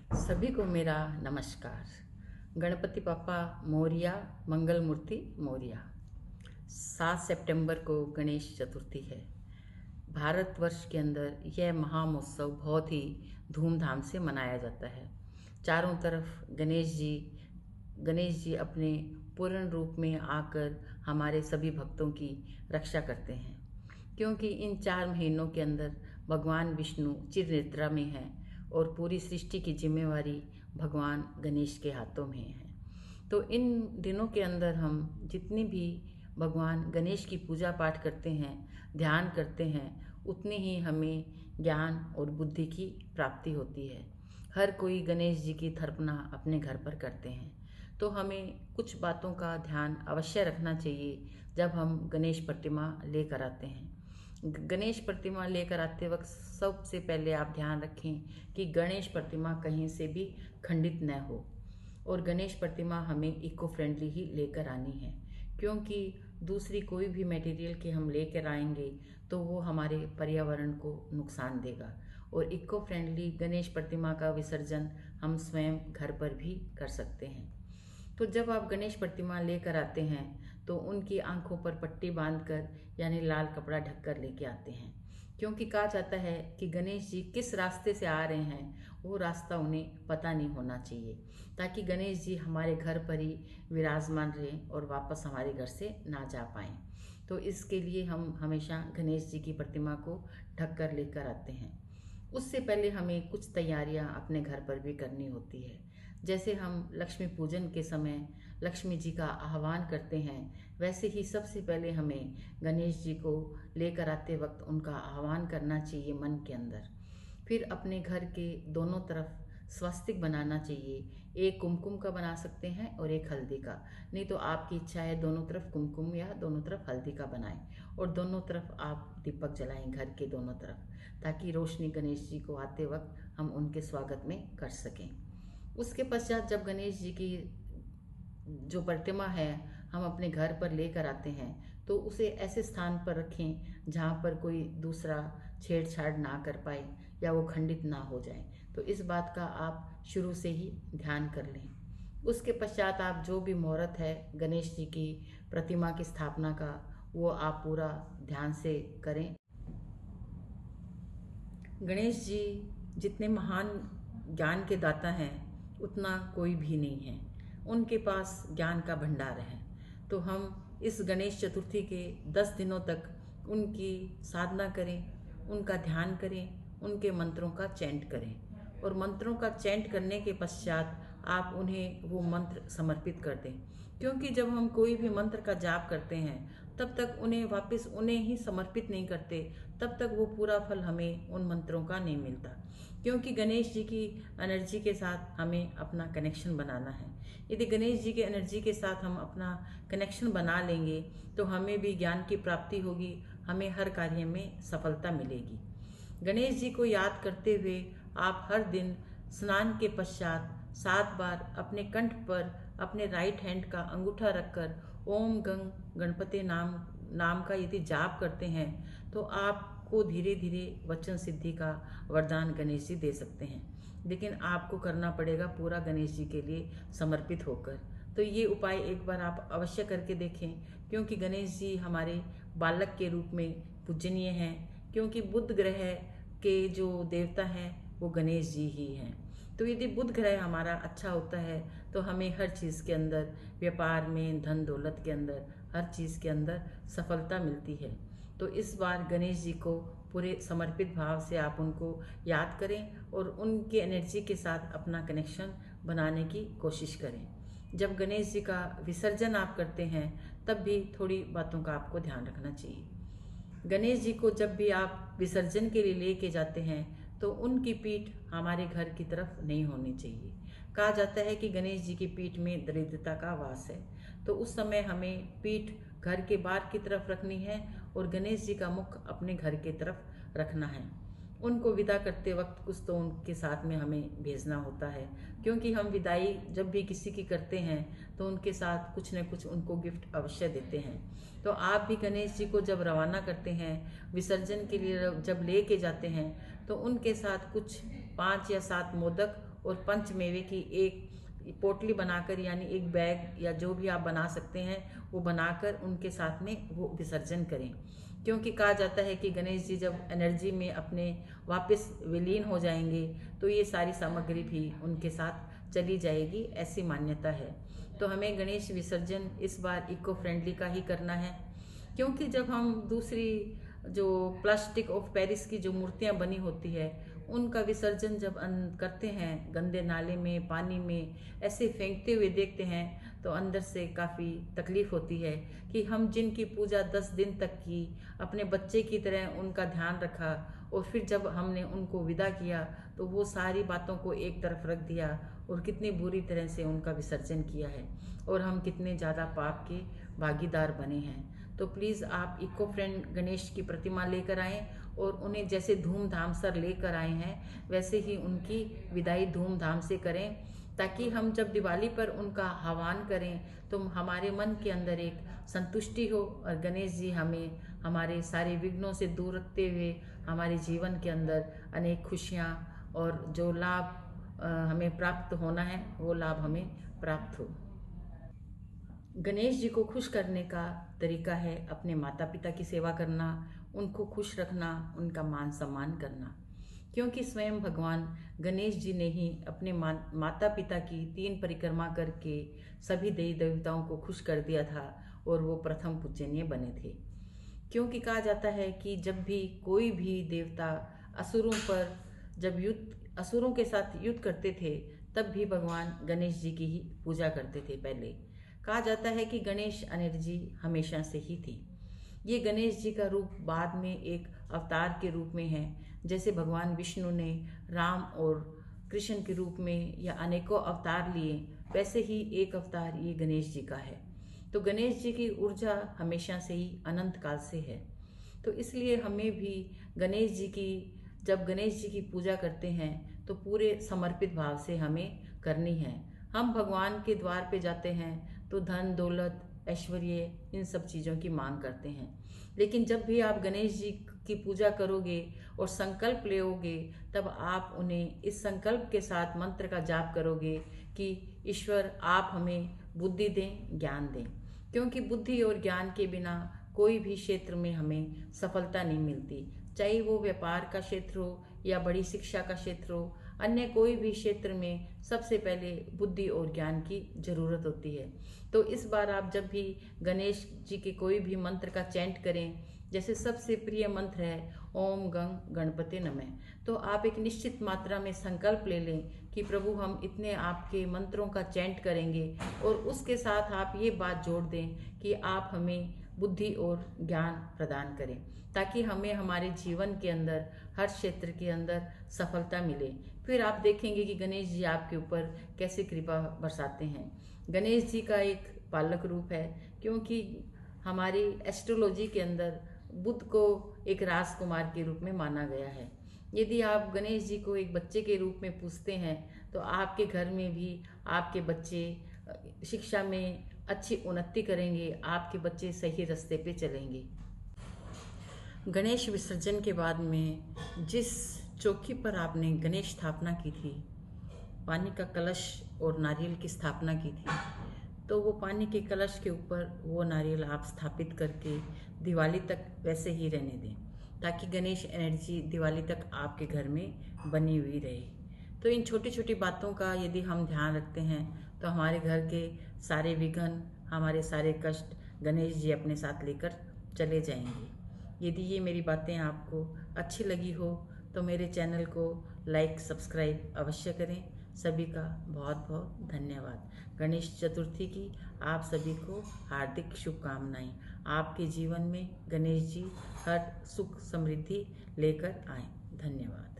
सभी को मेरा नमस्कार। गणपति बप्पा मोरया, मंगल मूर्ति मोरया। 7 सितंबर को गणेश चतुर्थी है। भारतवर्ष के अंदर यह महामहोत्सव बहुत ही धूमधाम से मनाया जाता है। चारों तरफ गणेश जी अपने पूर्ण रूप में आकर हमारे सभी भक्तों की रक्षा करते हैं, क्योंकि इन 4 महीनों के अंदर भगवान विष्णु चिर निद्रा में हैं और पूरी सृष्टि की जिम्मेवारी भगवान गणेश के हाथों में है। तो इन दिनों के अंदर हम जितनी भी भगवान गणेश की पूजा पाठ करते हैं, ध्यान करते हैं, उतनी ही हमें ज्ञान और बुद्धि की प्राप्ति होती है। हर कोई गणेश जी की स्थापना अपने घर पर करते हैं, तो हमें कुछ बातों का ध्यान अवश्य रखना चाहिए जब हम गणेश प्रतिमा लेकर आते हैं। गणेश प्रतिमा लेकर आते वक्त सबसे पहले आप ध्यान रखें कि गणेश प्रतिमा कहीं से भी खंडित न हो, और गणेश प्रतिमा हमें इको फ्रेंडली ही लेकर आनी है, क्योंकि दूसरी कोई भी मटेरियल के हम लेकर आएंगे तो वो हमारे पर्यावरण को नुकसान देगा। और इको फ्रेंडली गणेश प्रतिमा का विसर्जन हम स्वयं घर पर भी कर सकते हैं। तो जब आप गणेश प्रतिमा लेकर आते हैं तो उनकी आंखों पर पट्टी बांधकर यानी लाल कपड़ा ढककर लेके आते हैं, क्योंकि कहा जाता है कि गणेश जी किस रास्ते से आ रहे हैं वो रास्ता उन्हें पता नहीं होना चाहिए, ताकि गणेश जी हमारे घर पर ही विराजमान रहें और वापस हमारे घर से ना जा पाएँ। तो इसके लिए हम हमेशा गणेश जी की प्रतिमा को ढक कर लेकर आते हैं। उससे पहले हमें कुछ तैयारियां अपने घर पर भी करनी होती है। जैसे हम लक्ष्मी पूजन के समय लक्ष्मी जी का आह्वान करते हैं, वैसे ही सबसे पहले हमें गणेश जी को लेकर आते वक्त उनका आह्वान करना चाहिए मन के अंदर। फिर अपने घर के दोनों तरफ स्वस्तिक बनाना चाहिए। एक कुमकुम का बना सकते हैं और एक हल्दी का, नहीं तो आपकी इच्छा है दोनों तरफ कुमकुम या दोनों तरफ हल्दी का बनाएं, और दोनों तरफ आप दीपक जलाएं घर के दोनों तरफ, ताकि रोशनी गणेश जी को आते वक्त हम उनके स्वागत में कर सकें। उसके पश्चात जब गणेश जी की जो प्रतिमा है हम अपने घर पर लेकर आते हैं तो उसे ऐसे स्थान पर रखें जहाँ पर कोई दूसरा छेड़छाड़ ना कर पाए या वो खंडित ना हो जाए। तो इस बात का आप शुरू से ही ध्यान कर लें। उसके पश्चात आप जो भी मुहूर्त है गणेश जी की प्रतिमा की स्थापना का, वो आप पूरा ध्यान से करें। गणेश जी जितने महान ज्ञान के दाता हैं उतना कोई भी नहीं है, उनके पास ज्ञान का भंडार है। तो हम इस गणेश चतुर्थी के 10 दिनों तक उनकी साधना करें, उनका ध्यान करें, उनके मंत्रों का चैंट करें, और मंत्रों का चैंट करने के पश्चात आप उन्हें वो मंत्र समर्पित कर दें, क्योंकि जब हम कोई भी मंत्र का जाप करते हैं तब तक उन्हें वापस उन्हें ही समर्पित नहीं करते, तब तक वो पूरा फल हमें उन मंत्रों का नहीं मिलता, क्योंकि गणेश जी की एनर्जी के साथ हमें अपना कनेक्शन बनाना है। यदि गणेश जी की एनर्जी के साथ हम अपना कनेक्शन बना लेंगे तो हमें भी ज्ञान की प्राप्ति होगी, हमें हर कार्य में सफलता मिलेगी। गणेश जी को याद करते हुए आप हर दिन स्नान के पश्चात 7 बार अपने कंठ पर अपने राइट हैंड का अंगूठा रखकर ओम गंग गणपति नाम का यदि जाप करते हैं तो आपको धीरे धीरे वचन सिद्धि का वरदान गणेश जी दे सकते हैं। लेकिन आपको करना पड़ेगा पूरा गणेश जी के लिए समर्पित होकर। तो ये उपाय एक बार आप अवश्य करके देखें, क्योंकि गणेश जी हमारे बालक के रूप में पूजनीय हैं, क्योंकि बुध ग्रह के जो देवता हैं वो गणेश जी ही हैं। तो यदि बुध ग्रह हमारा अच्छा होता है तो हमें हर चीज़ के अंदर, व्यापार में, धन दौलत के अंदर, हर चीज़ के अंदर सफलता मिलती है। तो इस बार गणेश जी को पूरे समर्पित भाव से आप उनको याद करें और उनके एनर्जी के साथ अपना कनेक्शन बनाने की कोशिश करें। जब गणेश जी का विसर्जन आप करते हैं तब भी थोड़ी बातों का आपको ध्यान रखना चाहिए। गणेश जी को जब भी आप विसर्जन के लिए लेके जाते हैं तो उनकी पीठ हमारे घर की तरफ नहीं होनी चाहिए। कहा जाता है कि गणेश जी की पीठ में दरिद्रता का वास है, तो उस समय हमें पीठ घर के बाहर की तरफ रखनी है और गणेश जी का मुख अपने घर की तरफ रखना है। उनको विदा करते वक्त कुछ तो उनके साथ में हमें भेजना होता है, क्योंकि हम विदाई जब भी किसी की करते हैं तो उनके साथ कुछ न कुछ उनको गिफ्ट अवश्य देते हैं। तो आप भी गणेश जी को जब रवाना करते हैं, विसर्जन के लिए जब ले के जाते हैं, तो उनके साथ कुछ 5 या 7 मोदक और पंचमेवे की एक पोटली बनाकर, यानी एक बैग या जो भी आप बना सकते हैं वो बनाकर उनके साथ में वो विसर्जन करें। क्योंकि कहा जाता है कि गणेश जी जब एनर्जी में अपने वापस विलीन हो जाएंगे तो ये सारी सामग्री भी उनके साथ चली जाएगी, ऐसी मान्यता है। तो हमें गणेश विसर्जन इस बार इको फ्रेंडली का ही करना है, क्योंकि जब हम दूसरी जो प्लास्टिक ऑफ पेरिस की जो मूर्तियां बनी होती है उनका विसर्जन जब करते हैं गंदे नाले में, पानी में ऐसे फेंकते हुए देखते हैं तो अंदर से काफ़ी तकलीफ होती है कि हम जिनकी पूजा 10 दिन तक की, अपने बच्चे की तरह उनका ध्यान रखा, और फिर जब हमने उनको विदा किया तो वो सारी बातों को एक तरफ रख दिया और कितनी बुरी तरह से उनका विसर्जन किया है, और हम कितने ज़्यादा पाप के भागीदार बने हैं। तो प्लीज़ आप इको फ्रेंड गणेश की प्रतिमा लेकर आएँ, और उन्हें जैसे धूमधाम से लेकर आए हैं वैसे ही उनकी विदाई धूमधाम से करें, ताकि हम जब दिवाली पर उनका आह्वान करें तो हमारे मन के अंदर एक संतुष्टि हो, और गणेश जी हमें हमारे सारे विघ्नों से दूर रखते हुए हमारे जीवन के अंदर अनेक खुशियाँ और जो लाभ हमें प्राप्त होना है वो लाभ हमें प्राप्त हो। गणेश जी को खुश करने का तरीका है अपने माता पिता की सेवा करना, उनको खुश रखना, उनका मान सम्मान करना। क्योंकि स्वयं भगवान गणेश जी ने ही अपने माता पिता की 3 परिक्रमा करके सभी देवी देवताओं को खुश कर दिया था, और वो प्रथम पूजनीय बने थे। क्योंकि कहा जाता है कि जब भी कोई भी देवता असुरों पर जब असुरों के साथ युद्ध करते थे तब भी भगवान गणेश जी की ही पूजा करते थे। पहले कहा जाता है कि गणेश एनर्जी हमेशा से ही थी। ये गणेश जी का रूप बाद में एक अवतार के रूप में है, जैसे भगवान विष्णु ने राम और कृष्ण के रूप में या अनेकों अवतार लिए, वैसे ही एक अवतार ये गणेश जी का है। तो गणेश जी की ऊर्जा हमेशा से ही अनंत काल से है। तो इसलिए हमें भी गणेश जी की जब गणेश जी की पूजा करते हैं तो पूरे समर्पित भाव से हमें करनी है। हम भगवान के द्वार पे जाते हैं तो धन दौलत ऐश्वर्य इन सब चीज़ों की मांग करते हैं, लेकिन जब भी आप गणेश जी की पूजा करोगे और संकल्प लेोगे तब आप उन्हें इस संकल्प के साथ मंत्र का जाप करोगे कि ईश्वर आप हमें बुद्धि दें, ज्ञान दें। क्योंकि बुद्धि और ज्ञान के बिना कोई भी क्षेत्र में हमें सफलता नहीं मिलती, चाहे वो व्यापार का क्षेत्र हो या बड़ी शिक्षा का क्षेत्र हो, अन्य कोई भी क्षेत्र में सबसे पहले बुद्धि और ज्ञान की जरूरत होती है। तो इस बार आप जब भी गणेश जी के कोई भी मंत्र का चैंट करें, जैसे सबसे प्रिय मंत्र है ओम गंग गणपति नमः, तो आप एक निश्चित मात्रा में संकल्प ले लें कि प्रभु हम इतने आपके मंत्रों का चैंट करेंगे, और उसके साथ आप ये बात जोड़ दें कि आप हमें बुद्धि और ज्ञान प्रदान करें, ताकि हमें हमारे जीवन के अंदर हर क्षेत्र के अंदर सफलता मिले। फिर आप देखेंगे कि गणेश जी आपके ऊपर कैसे कृपा बरसाते हैं। गणेश जी का एक पालक रूप है, क्योंकि हमारी एस्ट्रोलॉजी के अंदर बुध को एक राजकुमार के रूप में माना गया है। यदि आप गणेश जी को एक बच्चे के रूप में पूजते हैं तो आपके घर में भी आपके बच्चे शिक्षा में अच्छी उन्नति करेंगे, आपके बच्चे सही रास्ते पे चलेंगे। गणेश विसर्जन के बाद में जिस चौकी पर आपने गणेश स्थापना की थी, पानी का कलश और नारियल की स्थापना की थी, तो वो पानी के कलश के ऊपर वो नारियल आप स्थापित करके दिवाली तक वैसे ही रहने दें, ताकि गणेश एनर्जी दिवाली तक आपके घर में बनी हुई रहे। तो इन छोटी छोटी बातों का यदि हम ध्यान रखते हैं तो हमारे घर के सारे विघ्न, हमारे सारे कष्ट गणेश जी अपने साथ लेकर चले जाएंगे। यदि ये मेरी बातें आपको अच्छी लगी हो तो मेरे चैनल को लाइक सब्सक्राइब अवश्य करें। सभी का बहुत बहुत धन्यवाद। गणेश चतुर्थी की आप सभी को हार्दिक शुभकामनाएं। आपके जीवन में गणेश जी हर सुख समृद्धि लेकर आएं। धन्यवाद।